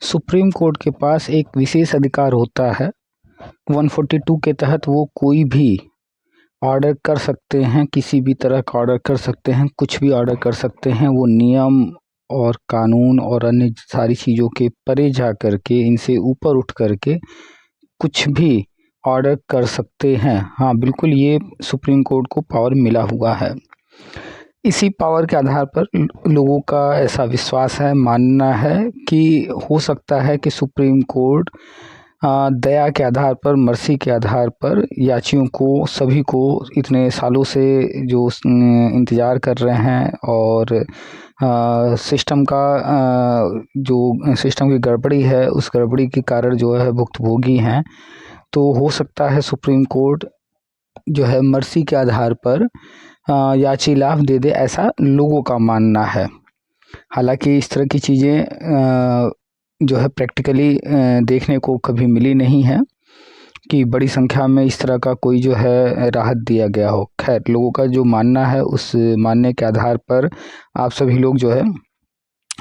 Supreme court के पास एक विशेष अधिकार होता है। 142 के तहत वो कोई भी ऑर्डर कर सकते हैं, किसी भी तरह का ऑर्डर कर सकते हैं, कुछ भी ऑर्डर कर सकते हैं। वो नियम और कानून और अन्य सारी चीज़ों के परे जा कर के, इनसे ऊपर उठ कर के कुछ भी ऑर्डर कर सकते हैं। हाँ बिल्कुल, ये सुप्रीम कोर्ट को पावर मिला हुआ है। इसी पावर के आधार पर लोगों का ऐसा विश्वास है, मानना है कि हो सकता है कि सुप्रीम कोर्ट दया के आधार पर, मर्सी के आधार पर याचियों को, सभी को इतने सालों से जो इंतज़ार कर रहे हैं और सिस्टम का जो सिस्टम की गड़बड़ी है, उस गड़बड़ी के कारण जो है भुक्तभोगी हैं। तो हो सकता है सुप्रीम कोर्ट जो है मर्सी के आधार पर याची लाभ दे दे, ऐसा लोगों का मानना है। हालांकि इस तरह की चीज़ें जो है प्रैक्टिकली देखने को कभी मिली नहीं है कि बड़ी संख्या में इस तरह का कोई जो है राहत दिया गया हो। खैर, लोगों का जो मानना है, उस मानने के आधार पर आप सभी लोग जो है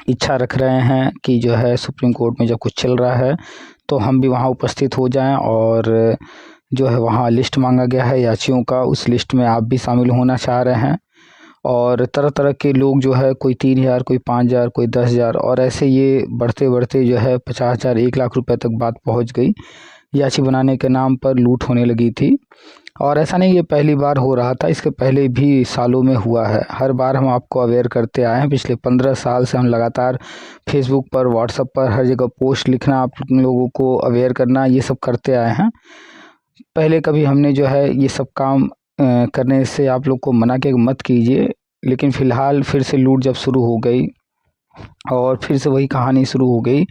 इच्छा रख रहे हैं कि जो है सुप्रीम कोर्ट में जब कुछ चल रहा है तो हम भी वहाँ उपस्थित हो जाएं, और जो है वहाँ लिस्ट मांगा गया है याचियों का, उस लिस्ट में आप भी शामिल होना चाह रहे हैं। और तरह तरह के लोग जो है, कोई 3,000, कोई 5,000, कोई 10,000, और ऐसे ये बढ़ते बढ़ते जो है 50,000, 1,00,000 रुपए तक बात पहुंच गई। याची बनाने के नाम पर लूट होने लगी थी। और ऐसा नहीं ये पहली बार हो रहा था, इसके पहले भी सालों में हुआ है। हर बार हम आपको अवेयर करते आए हैं। पिछले 15 साल से हम लगातार फेसबुक पर, व्हाट्सएप पर, हर जगह पोस्ट लिखना, आप लोगों को अवेयर करना, ये सब करते आए हैं। पहले कभी हमने जो है ये सब काम करने से आप लोग को मना किया मत कीजिए, लेकिन फ़िलहाल फिर से लूट जब शुरू हो गई और फिर से वही कहानी शुरू हो गई,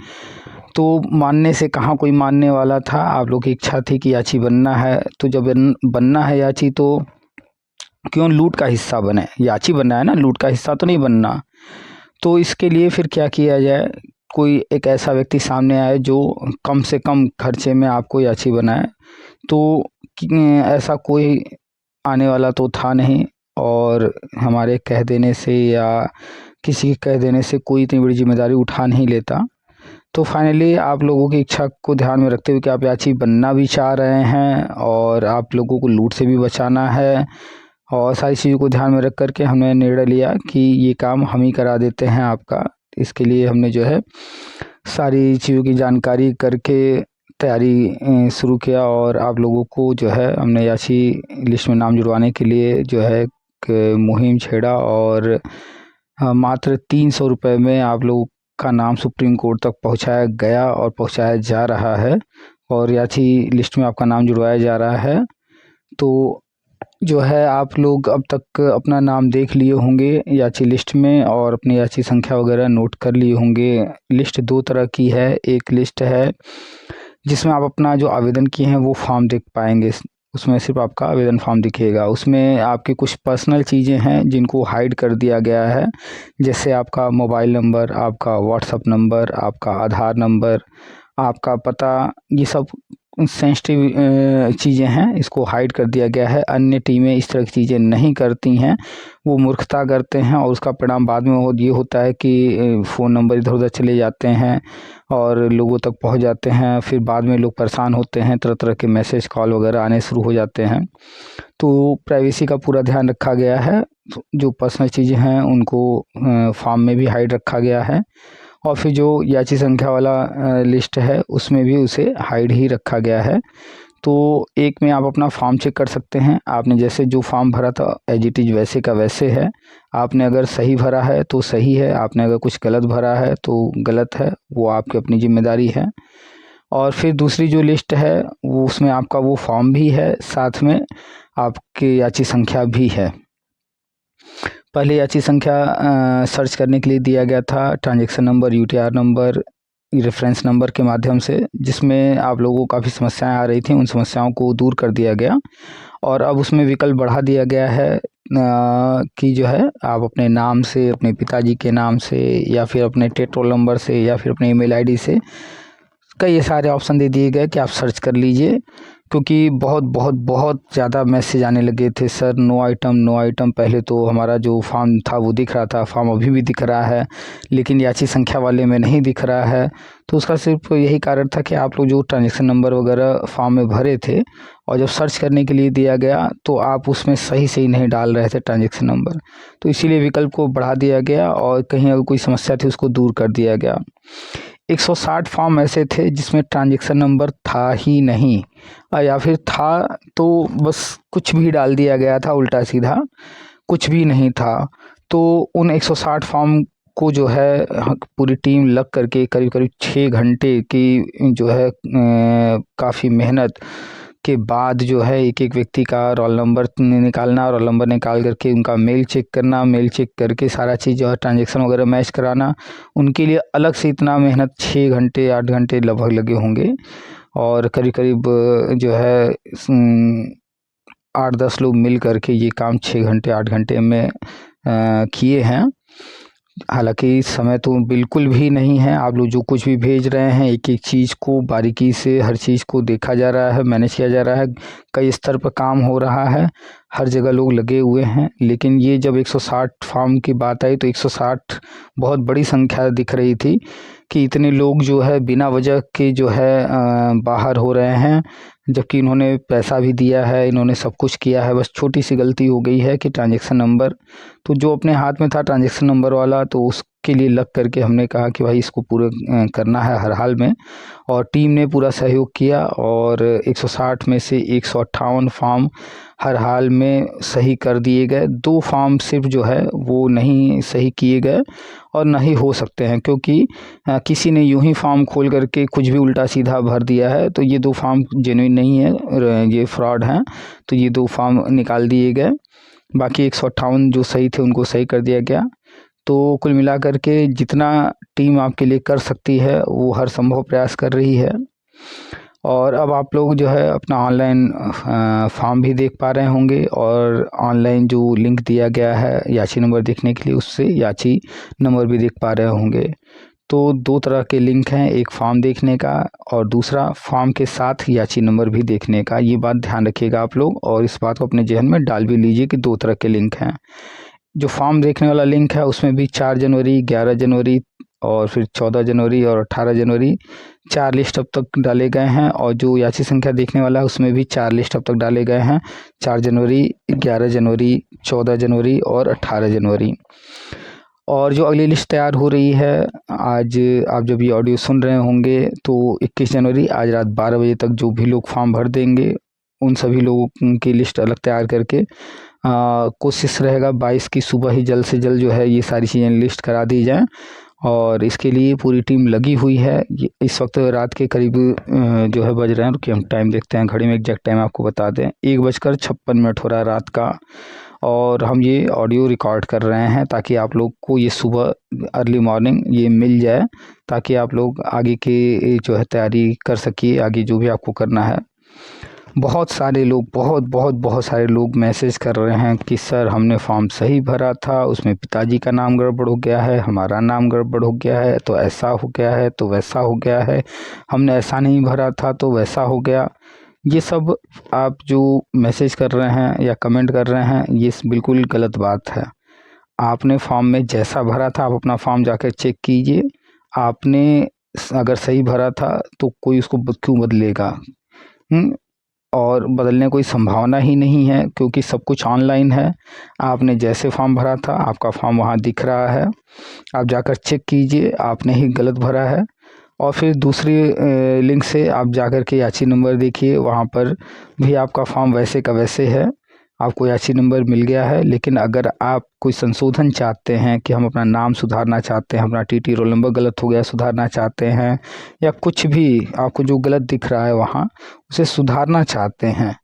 तो मानने से कहाँ कोई मानने वाला था। आप लोग की इच्छा थी कि याची बनना है, तो जब बनना है याची तो क्यों लूट का हिस्सा बने। याची बनना है ना, लूट का हिस्सा तो नहीं बनना। तो इसके लिए फिर क्या किया जाए, कोई एक ऐसा व्यक्ति सामने आए जो कम से कम खर्चे में आपको याची बनाए। तो ऐसा कोई आने वाला तो था नहीं, और हमारे कह देने से या किसी के कह देने से कोई इतनी बड़ी जिम्मेदारी उठा नहीं लेता। तो फाइनली आप लोगों की इच्छा को ध्यान में रखते हुए कि आप याची बनना भी चाह रहे हैं और आप लोगों को लूट से भी बचाना है, और सारी चीज़ों को ध्यान में रख करके हमने निर्णय लिया कि ये काम हम ही करा देते हैं आपका। इसके लिए हमने जो है सारी चीज़ों की जानकारी करके तैयारी शुरू किया, और आप लोगों को जो है हमने याची लिस्ट में नाम जुड़वाने के लिए जो है एक मुहिम छेड़ा, और मात्र 300 रुपये में आप लोगों का नाम सुप्रीम कोर्ट तक पहुंचाया गया और पहुंचाया जा रहा है, और याची लिस्ट में आपका नाम जुड़वाया जा रहा है। तो जो है आप लोग अब तक अपना नाम देख लिए होंगे याची लिस्ट में, और अपनी याची संख्या वगैरह नोट कर लिए होंगे। लिस्ट दो तरह की है। एक लिस्ट है जिसमें आप अपना जो आवेदन किए हैं वो फॉर्म देख पाएंगे, उसमें सिर्फ आपका आवेदन फॉर्म दिखेगा। उसमें आपकी कुछ पर्सनल चीज़ें हैं जिनको हाइड कर दिया गया है, जैसे आपका मोबाइल नंबर, आपका व्हाट्सएप नंबर, आपका आधार नंबर, आपका पता, ये सब सेंसिटिव चीज़ें हैं, इसको हाइड कर दिया गया है। अन्य टीमें इस तरह की चीज़ें नहीं करती हैं, वो मूर्खता करते हैं, और उसका परिणाम बाद में ये होता है कि फ़ोन नंबर इधर उधर चले जाते हैं और लोगों तक पहुंच जाते हैं। फिर बाद में लोग परेशान होते हैं, तरह तरह के मैसेज, कॉल वगैरह आने शुरू हो जाते हैं। तो प्राइवेसी का पूरा ध्यान रखा गया है। जो पर्सनल चीज़ें हैं उनको फॉर्म में भी हाइड रखा गया है, और फिर जो याची संख्या वाला लिस्ट है उसमें भी उसे हाइड ही रखा गया है। तो एक में आप अपना फॉर्म चेक कर सकते हैं। आपने जैसे जो फॉर्म भरा था एज इट इज़ वैसे का वैसे है। आपने अगर सही भरा है तो सही है, आपने अगर कुछ गलत भरा है तो गलत है, वो आपकी अपनी जिम्मेदारी है। और फिर दूसरी जो लिस्ट है वो, उसमें आपका वो फॉर्म भी है, साथ में आपकी याची संख्या भी है। पहले याची संख्या सर्च करने के लिए दिया गया था transaction number, UTR number, reference number के माध्यम से, जिसमें आप लोगों को काफ़ी समस्याएं आ रही थी। उन समस्याओं को दूर कर दिया गया, और अब उसमें विकल्प बढ़ा दिया गया है कि जो है आप अपने नाम से, अपने पिताजी के नाम से, या फिर अपने टेट रोल नंबर से, या फिर अपने ईमेल आईडी से, कई सारे ऑप्शन दे दिए गए कि आप सर्च कर लीजिए। क्योंकि बहुत बहुत बहुत ज़्यादा मैसेज आने लगे थे, sir no item no item. पहले तो हमारा जो फॉर्म था वो दिख रहा था, फॉर्म अभी भी दिख रहा है, लेकिन याची संख्या वाले में नहीं दिख रहा है। तो उसका सिर्फ यही कारण था कि आप लोग जो ट्रांजेक्शन नंबर वगैरह फॉर्म में भरे थे और जब सर्च करने के लिए दिया गया तो आप उसमें सही सही नहीं डाल रहे थे ट्रांजेक्शन नंबर, तो इसीलिए विकल्प को बढ़ा दिया गया और कहीं अगर कोई समस्या थी उसको दूर कर दिया गया। 160 फॉर्म ऐसे थे जिसमें ट्रांजेक्शन नंबर था ही नहीं, या फिर था तो बस कुछ भी डाल दिया गया था, उल्टा सीधा कुछ भी नहीं था। तो उन 160 फॉर्म को जो है पूरी टीम लग करके करीब करीब 6 घंटे की जो है काफ़ी मेहनत के बाद जो है एक एक व्यक्ति का रोल नंबर निकालना, रोल नंबर निकाल करके उनका मेल चेक करना, मेल चेक करके सारा चीज़ जो है ट्रांजेक्शन वगैरह मैच कराना, उनके लिए अलग से इतना मेहनत 6 घंटे 8 घंटे लगभग लगे होंगे। और करीब करीब जो है 8-10 लोग मिल करके ये काम 6 घंटे 8 घंटे में किए हैं। हालांकि समय तो बिल्कुल भी नहीं है, आप लोग जो कुछ भी भेज रहे हैं एक एक चीज़ को बारीकी से हर चीज़ को देखा जा रहा है, मैनेज किया जा रहा है, कई स्तर पर काम हो रहा है, हर जगह लोग लगे हुए हैं। लेकिन ये जब 160 फॉर्म की बात आई तो 160 बहुत बड़ी संख्या दिख रही थी कि इतने लोग जो है बिना वजह के जो है बाहर हो रहे हैं, जबकि इन्होंने पैसा भी दिया है, इन्होंने सब कुछ किया है, बस छोटी सी गलती हो गई है कि ट्रांजेक्शन नंबर तो जो अपने हाथ में था ट्रांजेक्शन नंबर वाला, तो उसके लिए लग करके हमने कहा कि भाई इसको पूरे करना है हर हाल में, और टीम ने पूरा सहयोग किया और 160 में से 158 फॉर्म हर हाल में सही कर दिए गए। 2 फॉर्म सिर्फ जो है वो नहीं सही किए गए और ना ही हो सकते हैं, क्योंकि किसी ने यूं ही फॉर्म खोल करके कुछ भी उल्टा सीधा भर दिया है, तो ये 2 फॉर्म जेन्युइन नहीं है, ये फ्रॉड हैं, तो ये 2 फॉर्म निकाल दिए गए। बाकी 158 जो सही थे उनको सही कर दिया गया। तो कुल मिलाकर के जितना टीम आपके लिए कर सकती है वो हर संभव प्रयास कर रही है। और अब आप लोग जो है अपना ऑनलाइन फॉर्म भी देख पा रहे होंगे, और ऑनलाइन जो लिंक दिया गया है याची नंबर देखने के लिए, उससे याची नंबर भी देख पा रहे होंगे। तो 2 तरह के लिंक हैं, एक फॉर्म देखने का और दूसरा फॉर्म के साथ याची नंबर भी देखने का। ये बात ध्यान रखिएगा आप लोग, और इस बात को अपने जहन में डाल भी लीजिए कि 2 तरह के लिंक हैं। जो फॉर्म देखने वाला लिंक है उसमें भी 4 जनवरी 11 जनवरी और फिर 14 जनवरी और 18 जनवरी 4 लिस्ट अब तक डाले गए हैं, और जो याची संख्या देखने वाला है उसमें भी 4 लिस्ट अब तक डाले गए हैं, 4 जनवरी 11 जनवरी 14 जनवरी और 18 जनवरी। और जो अगली लिस्ट तैयार हो रही है, आज आप जब ये ऑडियो सुन रहे होंगे तो 21 जनवरी आज रात 12 बजे तक जो भी लोग फॉर्म भर देंगे उन सभी लोगों की लिस्ट अलग तैयार करके कोशिश रहेगा 22 की सुबह ही जल्द से जल्द जो है ये सारी चीज़ें लिस्ट करा दी जाएँ, और इसके लिए पूरी टीम लगी हुई है। इस वक्त रात के करीब जो है बज रहे हैं, रुकिए हम टाइम देखते हैं, घड़ी में एग्जैक्ट टाइम आपको बता दें, 1:56 हो रहा है रात का, और हम ये ऑडियो रिकॉर्ड कर रहे हैं ताकि आप लोग को ये सुबह अर्ली मॉर्निंग ये मिल जाए, ताकि आप लोग आगे की जो है तैयारी कर सकिए, आगे जो भी आपको करना है। बहुत सारे लोग बहुत सारे लोग मैसेज कर रहे हैं कि सर हमने फॉर्म सही भरा था, उसमें पिताजी का नाम गड़बड़ हो गया है, हमारा नाम गड़बड़ हो गया है, तो ऐसा हो गया है, तो वैसा हो गया है, हमने ऐसा नहीं भरा था तो वैसा हो गया। ये सब आप जो मैसेज कर रहे हैं या कमेंट कर रहे हैं ये बिल्कुल गलत बात है। आपने फॉर्म में जैसा भरा था आप अपना फॉर्म जाकर चेक कीजिए, आपने अगर सही भरा था तो कोई उसको क्यों बदलेगा, और बदलने कोई संभावना ही नहीं है, क्योंकि सब कुछ ऑनलाइन है। आपने जैसे फॉर्म भरा था आपका फॉर्म वहाँ दिख रहा है, आप जाकर चेक कीजिए आपने ही गलत भरा है। और फिर दूसरी लिंक से आप जाकर के याची नंबर देखिए, वहाँ पर भी आपका फॉर्म वैसे का वैसे है, आपको याची नंबर मिल गया है। लेकिन अगर आप कोई संशोधन चाहते हैं कि हम अपना नाम सुधारना चाहते हैं, अपना टीटी रोल नंबर गलत हो गया सुधारना चाहते हैं, या कुछ भी आपको जो गलत दिख रहा है वहाँ उसे सुधारना चाहते हैं,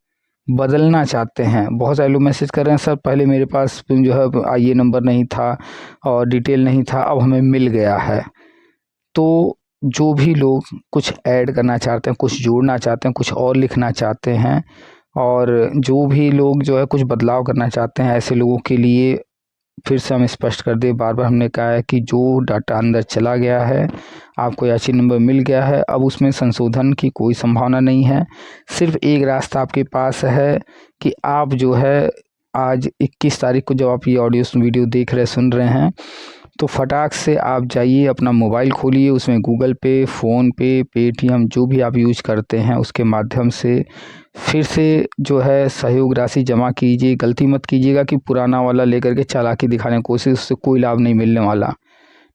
बदलना चाहते हैं। बहुत सारे लोग मैसेज कर रहे हैं सर पहले मेरे पास जो है आईए नंबर नहीं था और डिटेल नहीं था, अब हमें मिल गया है। तो जो भी लोग कुछ ऐड करना चाहते हैं, कुछ जोड़ना चाहते हैं, कुछ और लिखना चाहते हैं, और जो भी लोग जो है कुछ बदलाव करना चाहते हैं, ऐसे लोगों के लिए फिर से हम स्पष्ट कर दें, बार बार हमने कहा है कि जो डाटा अंदर चला गया है, आपको याची नंबर मिल गया है, अब उसमें संशोधन की कोई संभावना नहीं है। सिर्फ एक रास्ता आपके पास है कि आप जो है आज 21 तारीख को जब आप ये ऑडियो वीडियो देख रहे सुन रहे हैं, तो फटाक से आप जाइए, अपना मोबाइल खोलिए, उसमें गूगल पे, फ़ोनपे, पेटीएम जो भी आप यूज करते हैं उसके माध्यम से फिर से जो है सहयोग राशि जमा कीजिए। गलती मत कीजिएगा कि पुराना वाला लेकर के चालाकी दिखाने की कोशिश, उससे कोई लाभ नहीं मिलने वाला।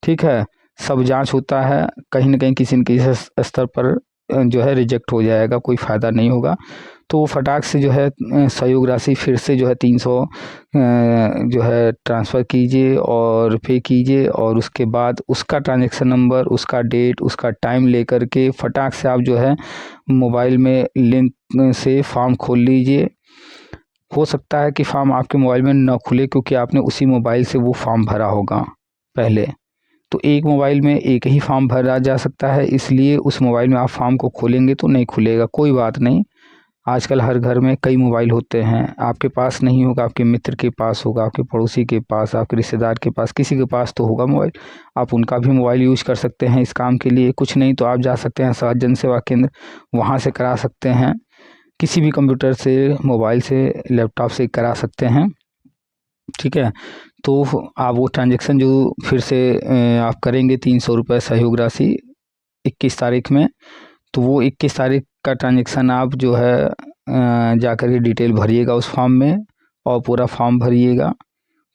ठीक है, सब जांच होता है, कहीं ना कहीं किसी न किसी स्तर पर जो है रिजेक्ट हो जाएगा, कोई फ़ायदा नहीं होगा। तो फटाक से जो है सहयोग राशि फिर से जो है 300 जो है ट्रांसफ़र कीजिए और पे कीजिए, और उसके बाद उसका ट्रांजैक्शन नंबर, उसका डेट, उसका टाइम लेकर के फटाक से आप जो है मोबाइल में लिंक से फॉर्म खोल लीजिए। हो सकता है कि फॉर्म आपके मोबाइल में न खुले, क्योंकि आपने उसी मोबाइल से वो फॉर्म भरा होगा पहले। तो एक मोबाइल में एक ही फॉर्म भरा जा सकता है, इसलिए उस मोबाइल में आप फॉर्म को खोलेंगे तो नहीं खुलेगा। कोई बात नहीं, आजकल हर घर में कई मोबाइल होते हैं, आपके पास नहीं होगा, आपके मित्र के पास होगा, आपके पड़ोसी के पास, आपके रिश्तेदार के पास, किसी के पास तो होगा मोबाइल। आप उनका भी मोबाइल यूज कर सकते हैं इस काम के लिए। कुछ नहीं तो आप जा सकते हैं सहज जन सेवा केंद्र, वहाँ से करा सकते हैं, किसी भी कंप्यूटर से, मोबाइल से, लैपटॉप से करा सकते हैं। ठीक है, तो आप वो ट्रांजेक्शन जो फिर से आप करेंगे 300 रुपये सहयोग राशि 21 तारीख में, तो वो 21 तारीख का ट्रांजेक्शन आप जो है जा कर के डिटेल भरिएगा उस फॉर्म में, और पूरा फॉर्म भरिएगा।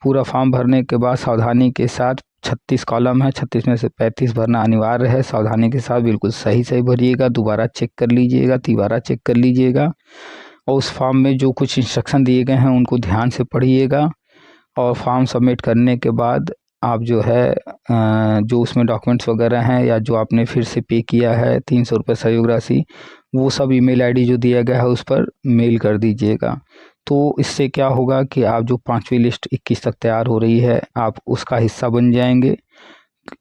पूरा फॉर्म भरने के बाद सावधानी के साथ 36 कॉलम है, 36 में से 35 भरना अनिवार्य है। सावधानी के साथ बिल्कुल सही सही भरिएगा, दोबारा चेक कर लीजिएगा, तिबारा चेक कर लीजिएगा, और उस फॉर्म में जो कुछ इंस्ट्रक्शन दिए गए हैं उनको ध्यान से पढ़िएगा। और फॉर्म सबमिट करने के बाद आप जो है जो उसमें डॉक्यूमेंट्स वगैरह हैं, या जो आपने फिर से पे किया है 300 रुपये सहयोग राशि, वो सब ईमेल आईडी जो दिया गया है उस पर मेल कर दीजिएगा। तो इससे क्या होगा कि आप जो 5वीं लिस्ट 21 तक तैयार हो रही है, आप उसका हिस्सा बन जाएंगे।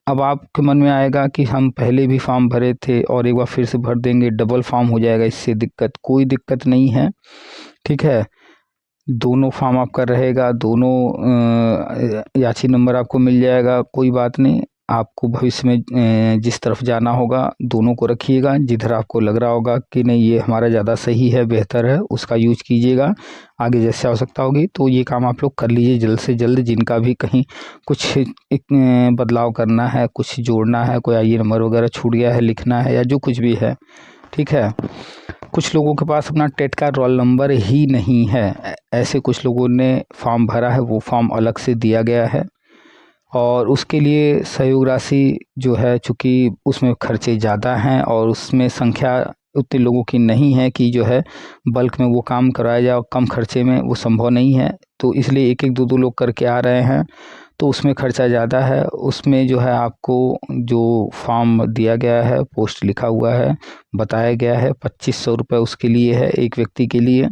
अब आपके मन में आएगा कि हम पहले भी फॉर्म भरे थे और एक बार फिर से भर देंगे, डबल फॉर्म हो जाएगा, इससे दिक्कत, कोई दिक्कत नहीं है। ठीक है, दोनों फॉर्म आपका रहेगा, दोनों याची नंबर आपको मिल जाएगा, कोई बात नहीं। आपको भविष्य में जिस तरफ जाना होगा दोनों को रखिएगा, जिधर आपको लग रहा होगा कि नहीं ये हमारा ज़्यादा सही है, बेहतर है, उसका यूज कीजिएगा। आगे जैसे आवश्यकता होगी तो ये काम आप लोग कर लीजिए जल्द से जल्द। जिनका भी कहीं कुछ एक बदलाव करना है, कुछ जोड़ना है, कोई आई नंबर वगैरह छूट गया है, लिखना है, या जो कुछ भी है। ठीक है, कुछ लोगों के पास अपना टेट का रोल नंबर ही नहीं है, ऐसे कुछ लोगों ने फॉर्म भरा है, वो फॉर्म अलग से दिया गया है, और उसके लिए सहयोग राशि जो है चूँकि उसमें खर्चे ज़्यादा हैं और उसमें संख्या उतने लोगों की नहीं है कि जो है बल्क में वो काम कराया जाए, और कम खर्चे में वो संभव नहीं है। तो इसलिए एक एक दो दो लोग करके आ रहे हैं, तो उसमें खर्चा ज़्यादा है। उसमें जो है आपको जो फॉर्म दिया गया है, पोस्ट लिखा हुआ है, बताया गया है 2500 रुपये उसके लिए है, एक व्यक्ति के लिए।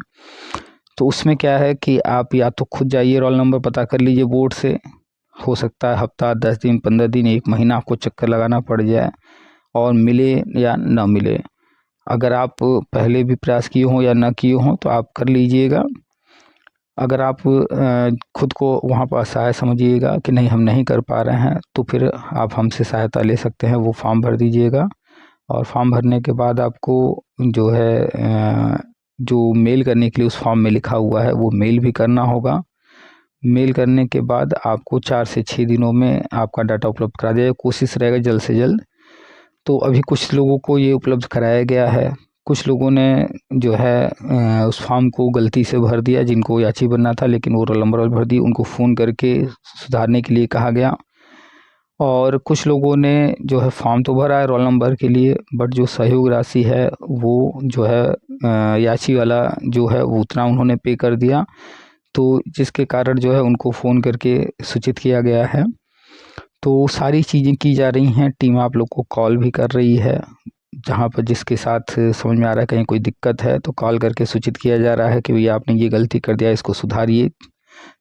तो उसमें क्या है कि आप या तो खुद जाइए, रोल नंबर पता कर लीजिए बोर्ड से, हो सकता है हफ्ता, 10 दिन, 15 दिन, 1 महीना आपको चक्कर लगाना पड़ जाए और मिले या ना मिले। अगर आप पहले भी प्रयास किए हों या ना किए हों तो आप कर लीजिएगा। अगर आप खुद को वहाँ पर असहाय समझिएगा कि नहीं हम नहीं कर पा रहे हैं, तो फिर आप हमसे सहायता ले सकते हैं, वो फॉर्म भर दीजिएगा। और फॉर्म भरने के बाद आपको जो है जो मेल करने के लिए उस फॉर्म में लिखा हुआ है वो मेल भी करना होगा। मेल करने के बाद आपको 4 से 6 दिनों में आपका डाटा उपलब्ध करा दिया जाएगा, कोशिश रहेगा जल्द से जल्द। तो अभी कुछ लोगों को ये उपलब्ध कराया गया है, कुछ लोगों ने जो है उस फॉर्म को गलती से भर दिया, जिनको याची बनना था, लेकिन वो रोल नंबर भर दी, उनको फ़ोन करके सुधारने के लिए कहा गया। और कुछ लोगों ने जो है फॉर्म तो भरा है रोल नंबर के लिए, बट जो सहयोग राशि है वो जो है याची वाला जो है वो उतना उन्होंने पे कर दिया, तो जिसके कारण जो है उनको फ़ोन करके सूचित किया गया है। तो सारी चीज़ें की जा रही हैं, टीम आप लोग को कॉल भी कर रही है, जहाँ पर जिसके साथ समझ में आ रहा है कहीं कोई दिक्कत है तो कॉल करके सूचित किया जा रहा है कि भैया आपने ये गलती कर दिया, इसको सुधारिए।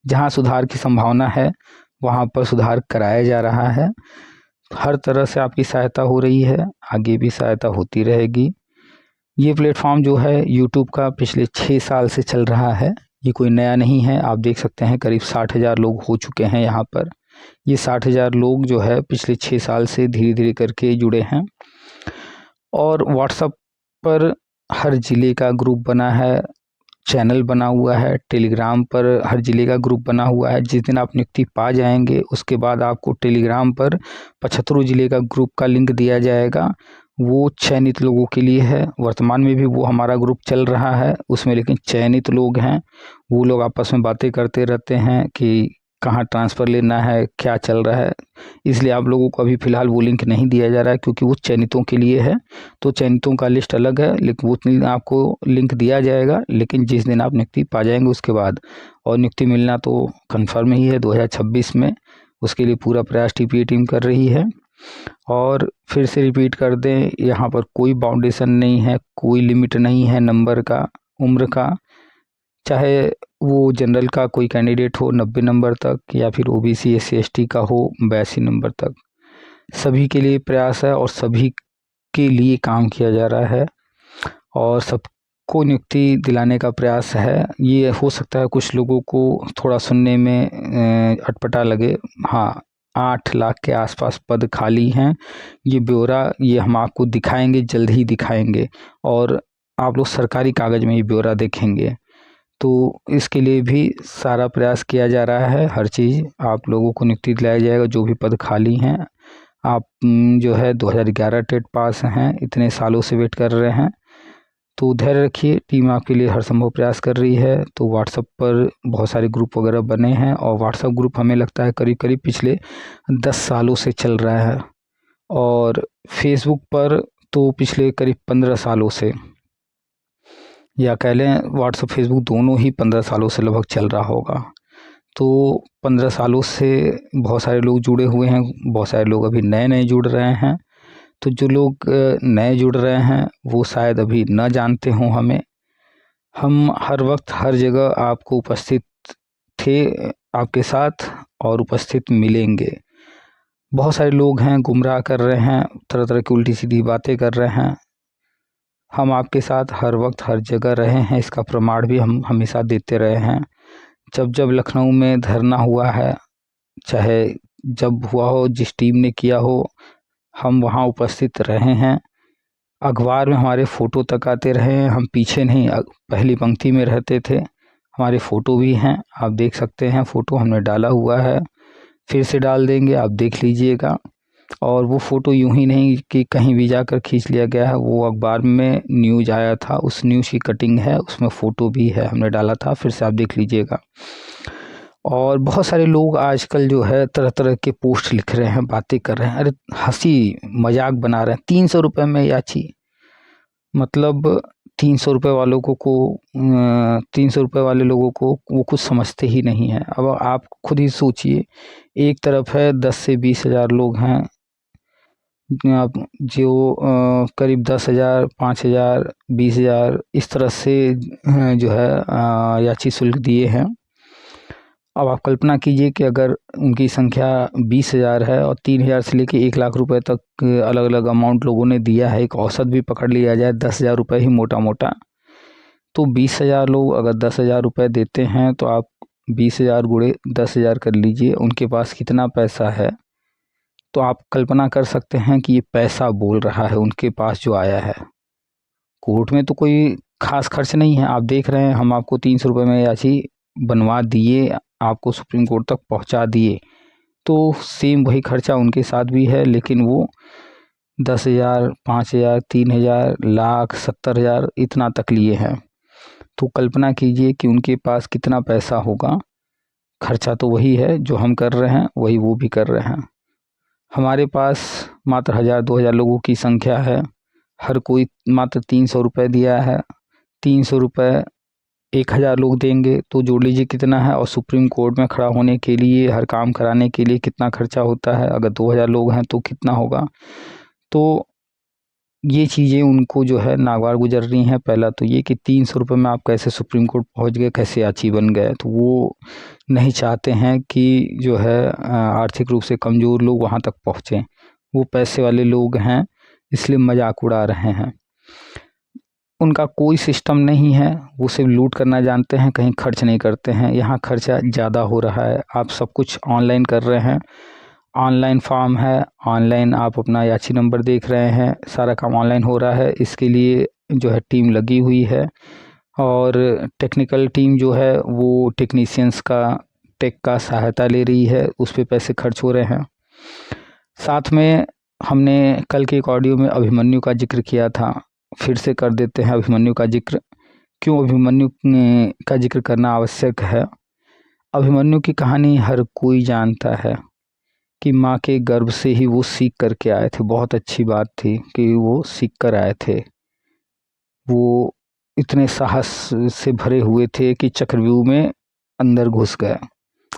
जहाँ सुधार की संभावना है वहाँ पर सुधार कराया जा रहा है। हर तरह से आपकी सहायता हो रही है, आगे भी सहायता होती रहेगी। ये प्लेटफॉर्म जो है यूट्यूब का पिछले 6 साल से चल रहा है, ये कोई नया नहीं है। आप देख सकते हैं करीब 60,000 लोग हो चुके हैं यहाँ पर। ये 60,000 लोग जो है पिछले 6 साल से धीरे धीरे करके जुड़े हैं। और व्हाट्सएप पर हर ज़िले का ग्रुप बना है, चैनल बना हुआ है। टेलीग्राम पर हर ज़िले का ग्रुप बना हुआ है। जिस दिन आप नियुक्ति पा जाएंगे उसके बाद आपको टेलीग्राम पर 75 ज़िले का ग्रुप का लिंक दिया जाएगा। वो चयनित लोगों के लिए है। वर्तमान में भी वो हमारा ग्रुप चल रहा है उसमें, लेकिन चयनित लोग हैं। वो लोग आपस में बातें करते रहते हैं कि कहाँ ट्रांसफ़र लेना है, क्या चल रहा है। इसलिए आप लोगों को अभी फ़िलहाल वो लिंक नहीं दिया जा रहा है, क्योंकि वो चयनितों के लिए है। तो चयनितों का लिस्ट अलग है, लेकिन वो दिन आपको लिंक दिया जाएगा, लेकिन जिस दिन आप नियुक्ति पा जाएंगे उसके बाद। और नियुक्ति मिलना तो कन्फर्म ही है 2026 में। उसके लिए पूरा प्रयास TPA टीम कर रही है। और फिर से रिपीट कर दें, यहाँ पर कोई बाउंडेशन नहीं है, कोई लिमिट नहीं है नंबर का, उम्र का। चाहे वो जनरल का कोई कैंडिडेट हो 90 नंबर तक, या फिर OBC SC ST का हो 82 नंबर तक, सभी के लिए प्रयास है और सभी के लिए काम किया जा रहा है और सबको नियुक्ति दिलाने का प्रयास है। ये हो सकता है कुछ लोगों को थोड़ा सुनने में अटपटा लगे। हाँ, 8 लाख के आसपास पद खाली हैं। ये ब्यौरा ये हम आपको दिखाएंगे, जल्द ही दिखाएंगे, और आप लोग सरकारी कागज़ में ये ब्यौरा देखेंगे। तो इसके लिए भी सारा प्रयास किया जा रहा है। हर चीज़ आप लोगों को नियुक्ति दिलाया जाएगा। जो भी पद खाली हैं, आप जो है 2011 टेट पास हैं, इतने सालों से वेट कर रहे हैं, तो धैर्य रखिए। टीम आपके लिए हर संभव प्रयास कर रही है। तो व्हाट्सएप पर बहुत सारे ग्रुप वगैरह बने हैं, और व्हाट्सएप ग्रुप हमें लगता है करीब करीब पिछले 10 सालों से चल रहा है। और फेसबुक पर तो पिछले करीब 15 सालों से, या कह लें व्हाट्सएप फेसबुक दोनों ही 15 सालों से लगभग चल रहा होगा। तो 15 सालों से बहुत सारे लोग जुड़े हुए हैं, बहुत सारे लोग अभी नए नए जुड़ रहे हैं। तो जो लोग नए जुड़ रहे हैं वो शायद अभी न जानते हों हमें। हम हर वक्त हर जगह आपको उपस्थित थे, आपके साथ, और उपस्थित मिलेंगे। बहुत सारे लोग हैं गुमराह कर रहे हैं, तरह तरह की उल्टी सीधी बातें कर रहे हैं। हम आपके साथ हर वक्त हर जगह रहे हैं, इसका प्रमाण भी हम हमेशा देते रहे हैं। जब जब लखनऊ में धरना हुआ है, चाहे जब हुआ हो, जिस टीम ने किया हो, हम वहाँ उपस्थित रहे हैं। अखबार में हमारे फ़ोटो तक आते रहे हैं। हम पीछे नहीं, पहली पंक्ति में रहते थे। हमारे फ़ोटो भी हैं, आप देख सकते हैं। फ़ोटो हमने डाला हुआ है, फिर से डाल देंगे, आप देख लीजिएगा। और वो फ़ोटो यूं ही नहीं कि कहीं भी जाकर खींच लिया गया है, वो अखबार में न्यूज़ आया था, उस न्यूज़ की कटिंग है, उसमें फ़ोटो भी है, हमने डाला था, फिर से आप देख लीजिएगा। और बहुत सारे लोग आजकल जो है तरह तरह के पोस्ट लिख रहे हैं, बातें कर रहे हैं, अरे हंसी मजाक बना रहे हैं। 300 रुपये में याची, मतलब 300 रुपये वालों को 300 रुपये वाले लोगों को वो कुछ समझते ही नहीं हैं। अब आप खुद ही सोचिए, एक तरफ है 10 से 20 हज़ार लोग हैं, आप जो करीब 10,000, 5,000, 20,000 इस तरह से जो है याची शुल्क दिए हैं। अब आप कल्पना कीजिए कि अगर उनकी संख्या 20,000 है और 3,000 से लेके 1 लाख रुपए तक अलग अलग अमाउंट लोगों ने दिया है, एक औसत भी पकड़ लिया जाए 10,000 रुपये ही मोटा मोटा, तो 20,000 लोग अगर 10,000 रुपये देते हैं, तो आप 20,000 गुणे 10,000 कर लीजिए, उनके पास कितना पैसा है। तो आप कल्पना कर सकते हैं कि ये पैसा बोल रहा है उनके पास जो आया है। कोर्ट में तो कोई खास खर्च नहीं है। आप देख रहे हैं, हम आपको 300 रुपये में याची बनवा दिए, आपको सुप्रीम कोर्ट तक पहुंचा दिए, तो सेम वही खर्चा उनके साथ भी है, लेकिन वो 10,000, 5,000, 3,000, लाख, 70,000 इतना तक लिए हैं। तो कल्पना कीजिए कि उनके पास कितना पैसा होगा। खर्चा तो वही है जो हम कर रहे हैं, वही वो भी कर रहे हैं। हमारे पास मात्र 1,000, 2,000 लोगों की संख्या है। हर कोई मात्र 300 रुपये दिया है। 300 रुपये 1,000 लोग देंगे तो जोड़ लीजिए कितना है। और सुप्रीम कोर्ट में खड़ा होने के लिए, हर काम कराने के लिए कितना खर्चा होता है। अगर 2,000 लोग हैं तो कितना होगा। तो ये चीज़ें उनको जो है नागवार गुजर रही हैं। पहला तो ये कि 300 रुपये में आप कैसे सुप्रीम कोर्ट पहुंच गए, कैसे याची बन गए। तो वो नहीं चाहते हैं कि जो है आर्थिक रूप से कमज़ोर लोग वहाँ तक पहुँचें। वो पैसे वाले लोग हैं, इसलिए मजाक उड़ा रहे हैं। उनका कोई सिस्टम नहीं है, वो सिर्फ लूट करना जानते हैं, कहीं खर्च नहीं करते हैं। यहाँ खर्चा ज़्यादा हो रहा है। आप सब कुछ ऑनलाइन कर रहे हैं, ऑनलाइन फॉर्म है, ऑनलाइन आप अपना याची नंबर देख रहे हैं, सारा काम ऑनलाइन हो रहा है। इसके लिए जो है टीम लगी हुई है और टेक्निकल टीम जो है वो टेक्नीशियंस का टेक का सहायता ले रही है, उस पर पैसे खर्च हो रहे हैं। साथ में हमने कल के एक ऑडियो में अभिमन्यु का जिक्र किया था, फिर से कर देते हैं अभिमन्यु का जिक्र। क्यों अभिमन्यु का जिक्र करना आवश्यक है? अभिमन्यु की कहानी हर कोई जानता है कि माँ के गर्भ से ही वो सीख करके आए थे। बहुत अच्छी बात थी कि वो सीख कर आए थे। वो इतने साहस से भरे हुए थे कि चक्रव्यूह में अंदर घुस गए।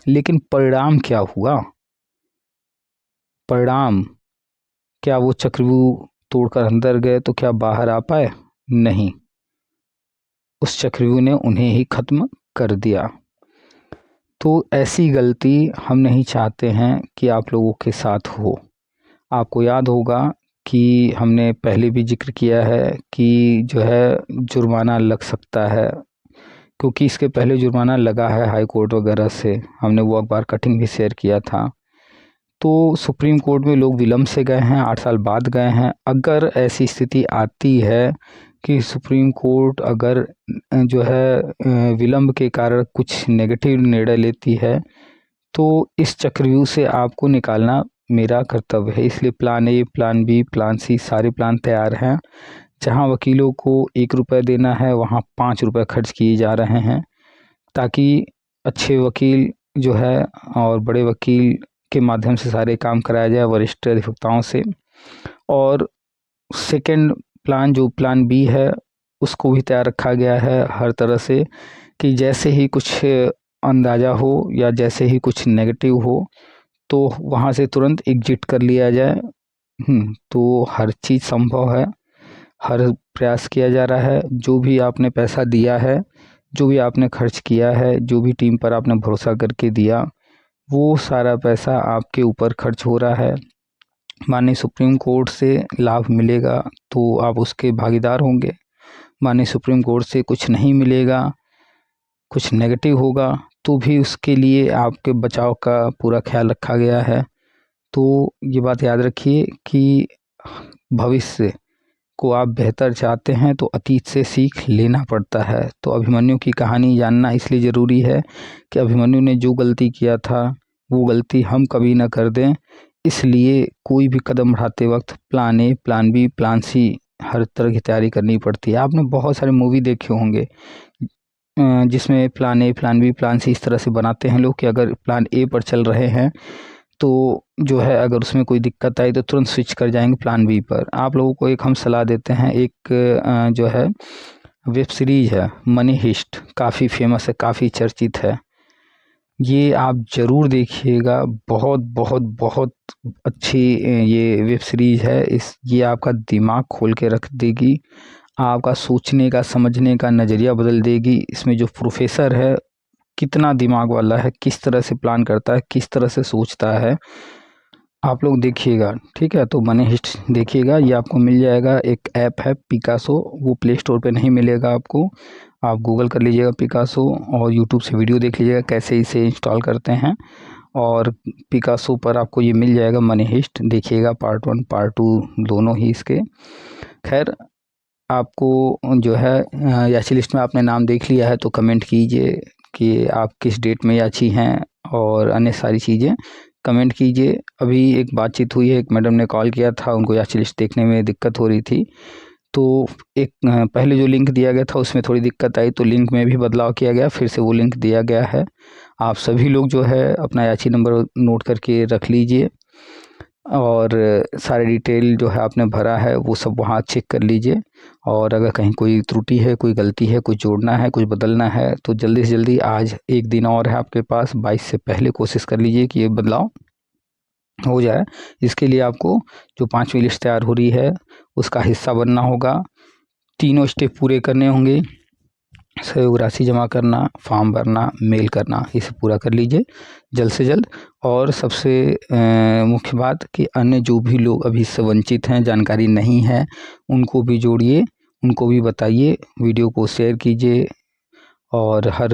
लेकिन परिणाम क्या हुआ? परिणाम क्या वो चक्रव्यूह तोड़कर अंदर गए तो क्या बाहर आ पाए? नहीं, उस चक्रव्यूह ने उन्हें ही खत्म कर दिया। तो ऐसी गलती हम नहीं चाहते हैं कि आप लोगों के साथ हो। आपको याद होगा कि हमने पहले भी जिक्र किया है कि जो है जुर्माना लग सकता है, क्योंकि इसके पहले जुर्माना लगा है हाई कोर्ट वगैरह से। हमने वो अखबार कटिंग भी शेयर किया था। तो सुप्रीम कोर्ट में लोग विलम्ब से गए हैं, 8 साल बाद गए हैं। अगर ऐसी स्थिति आती है कि सुप्रीम कोर्ट अगर जो है विलम्ब के कारण कुछ नेगेटिव निर्णय लेती है, तो इस चक्रव्यूह से आपको निकालना मेरा कर्तव्य है। इसलिए plan A, plan B, plan C, सारे प्लान तैयार हैं। जहां वकीलों को 1 रुपये देना है, वहां 5 रुपये खर्च किए जा रहे हैं, ताकि अच्छे वकील जो है और बड़े वकील के माध्यम से सारे काम कराया जाए वरिष्ठ अधिवक्ताओं से। और सेकंड प्लान जो प्लान बी है, उसको भी तैयार रखा गया है हर तरह से कि जैसे ही कुछ अंदाज़ा हो या जैसे ही कुछ नेगेटिव हो तो वहाँ से तुरंत एग्जिट कर लिया जाए। तो हर चीज़ संभव है, हर प्रयास किया जा रहा है। जो भी आपने पैसा दिया है, जो भी आपने खर्च किया है, जो भी टीम पर आपने भरोसा करके दिया, वो सारा पैसा आपके ऊपर खर्च हो रहा है। माननीय सुप्रीम कोर्ट से लाभ मिलेगा तो आप उसके भागीदार होंगे। माननीय सुप्रीम कोर्ट से कुछ नहीं मिलेगा, कुछ नेगेटिव होगा, तो भी उसके लिए आपके बचाव का पूरा ख्याल रखा गया है। तो ये बात याद रखिए कि भविष्य को आप बेहतर चाहते हैं तो अतीत से सीख लेना पड़ता है। तो अभिमन्यु की कहानी जानना इसलिए ज़रूरी है कि अभिमन्यु ने जो गलती किया था वो गलती हम कभी ना कर दें। इसलिए कोई भी कदम उठाते वक्त plan A, plan B, plan C हर तरह की तैयारी करनी पड़ती है। आपने बहुत सारे मूवी देखे होंगे जिसमें plan A, plan B, plan C इस तरह से बनाते हैं लोग कि अगर प्लान ए पर चल रहे हैं तो जो है अगर उसमें कोई दिक्कत आई तो तुरंत स्विच कर जाएंगे प्लान बी पर। आप लोगों को एक हम सलाह देते हैं, एक जो है वेब सीरीज़ है मनी हिस्ट, काफ़ी फेमस है, काफ़ी चर्चित है। ये आप ज़रूर देखिएगा, बहुत बहुत बहुत अच्छी ये वेब सीरीज़ है। ये आपका दिमाग खोल के रख देगी, आपका सोचने का, समझने का नज़रिया बदल देगी। इसमें जो प्रोफेसर है कितना दिमाग वाला है, किस तरह से प्लान करता है, किस तरह से सोचता है, आप लोग देखिएगा। ठीक है, तो मनी हिस्ट देखिएगा। ये आपको मिल जाएगा, एक ऐप है पिकासो, वो प्ले स्टोर पे नहीं मिलेगा आपको, आप गूगल कर लीजिएगा पिकासो और यूट्यूब से वीडियो देख लीजिएगा कैसे इसे इंस्टॉल करते हैं। और पिकासो पर आपको ये मिल जाएगा मनी हिस्ट, देखिएगा पार्ट 1 पार्ट 2 दोनों ही इसके। खैर, आपको जो है याची लिस्ट में आपने नाम देख लिया है तो कमेंट कीजिए कि आप किस डेट में याची हैं और अन्य सारी चीज़ें कमेंट कीजिए। अभी एक बातचीत हुई है, एक मैडम ने कॉल किया था, उनको याची लिस्ट देखने में दिक्कत हो रही थी, तो एक पहले जो लिंक दिया गया था उसमें थोड़ी दिक्कत आई, तो लिंक में भी बदलाव किया गया, फिर से वो लिंक दिया गया है। आप सभी लोग जो है अपना याची नंबर नोट करके रख लीजिए और सारे डिटेल जो है आपने भरा है वो सब वहाँ चेक कर लीजिए। और अगर कहीं कोई त्रुटि है, कोई गलती है, कुछ जोड़ना है, कुछ बदलना है तो जल्दी से जल्दी, आज एक दिन और है आपके पास, 22 से पहले कोशिश कर लीजिए कि ये बदलाव हो जाए। इसके लिए आपको जो 5वीं लिस्ट तैयार हो रही है उसका हिस्सा बनना होगा, तीनों स्टेप पूरे करने होंगे, सहयोग राशि जमा करना, फॉर्म भरना, मेल करना, इसे पूरा कर लीजिए जल्द से जल्द। और सबसे मुख्य बात कि अन्य जो भी लोग अभी इससे वंचित हैं, जानकारी नहीं है, उनको भी जोड़िए, उनको भी बताइए, वीडियो को शेयर कीजिए और हर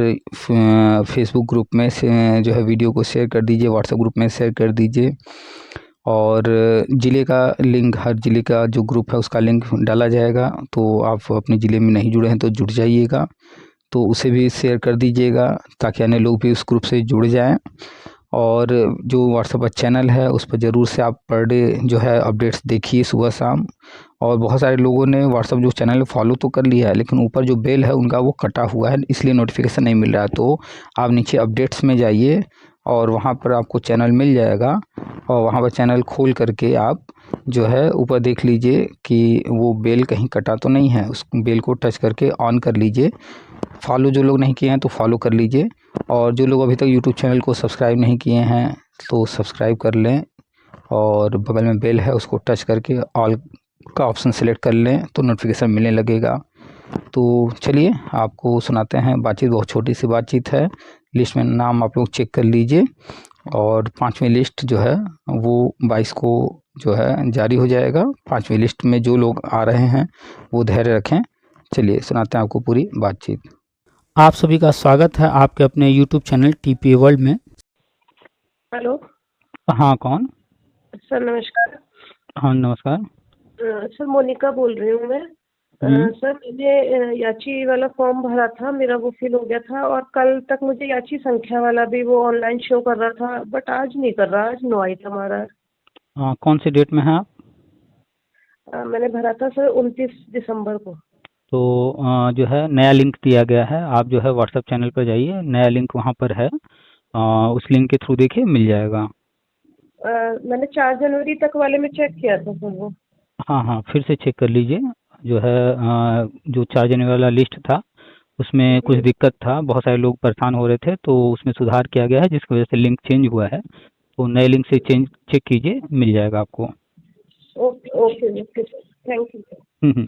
फेसबुक ग्रुप में से जो है वीडियो को शेयर कर दीजिए, व्हाट्सएप ग्रुप में शेयर कर दीजिए। और ज़िले का लिंक, हर ज़िले का जो ग्रुप है उसका लिंक डाला जाएगा, तो आप अपने ज़िले में नहीं जुड़े हैं तो जुड़ जाइएगा, तो उसे भी शेयर कर दीजिएगा ताकि अन्य लोग भी उस ग्रुप से जुड़ जाएं। और जो व्हाट्सएप चैनल है उस पर ज़रूर से आप पर डे जो है अपडेट्स देखिए सुबह शाम। और बहुत सारे लोगों ने व्हाट्सएप जो चैनल फॉलो तो कर लिया है, लेकिन ऊपर जो बेल है उनका वो कटा हुआ है, इसलिए नोटिफिकेशन नहीं मिल रहा है। तो आप नीचे अपडेट्स में जाइए और वहाँ पर आपको चैनल मिल जाएगा, और वहाँ पर चैनल खोल करके आप जो है ऊपर देख लीजिए कि वो बेल कहीं कटा तो नहीं है, उस बेल को टच करके ऑन कर लीजिए। फॉलो जो लोग नहीं किए हैं तो फॉलो कर लीजिए, और जो लोग अभी तक यूट्यूब चैनल को सब्सक्राइब नहीं किए हैं तो सब्सक्राइब कर लें, और बगल में बेल है उसको टच करके ऑल का ऑप्शन सेलेक्ट कर लें तो नोटिफिकेशन मिलने लगेगा। तो चलिए आपको सुनाते हैं बातचीत, बहुत छोटी सी बातचीत है। लिस्ट में नाम आप लोग चेक कर लीजिए, और 5वीं लिस्ट जो है वो 22 को जो है जारी हो जाएगा। 5वीं लिस्ट में जो लोग आ रहे हैं वो धैर्य रखें। चलिए सुनाते हैं आपको पूरी बातचीत। आप सभी का स्वागत है आपके अपने YouTube चैनल TPA वर्ल्ड में। हेलो। हाँ, कौन? सर नमस्कार। हाँ नमस्कार। सर मोनिका बोल रही हूँ मैं। सर मैंने याची वाला फॉर्म भरा था, मेरा वो फिल हो गया था, और कल तक मुझे याची संख्या वाला भी वो ऑनलाइन शो कर रहा था, बट आज नहीं कर रहा, आज नो आइटम आ रहा है। कौन सी डेट में है आप? मैंने भरा था सर 29 दिसंबर को। तो जो है नया लिंक दिया गया है, आप जो है व्हाट्सएप चैनल पर जाइए, नया लिंक वहाँ पर है, उस लिंक के थ्रू देखिए मिल जाएगा। मैंने 4 जनवरी तक वाले में चेक किया था सर वो। हाँ हाँ, फिर से चेक कर लीजिए। जो है जो 4 जनवरी वाला लिस्ट था उसमें कुछ दिक्कत था, बहुत सारे लोग परेशान हो रहे थे, तो उसमें सुधार किया गया है जिसकी वजह से लिंक चेंज हुआ है। तो नए लिंक से चेक कीजिए, मिल जाएगा आपको। Okay okay okay sir, thank you.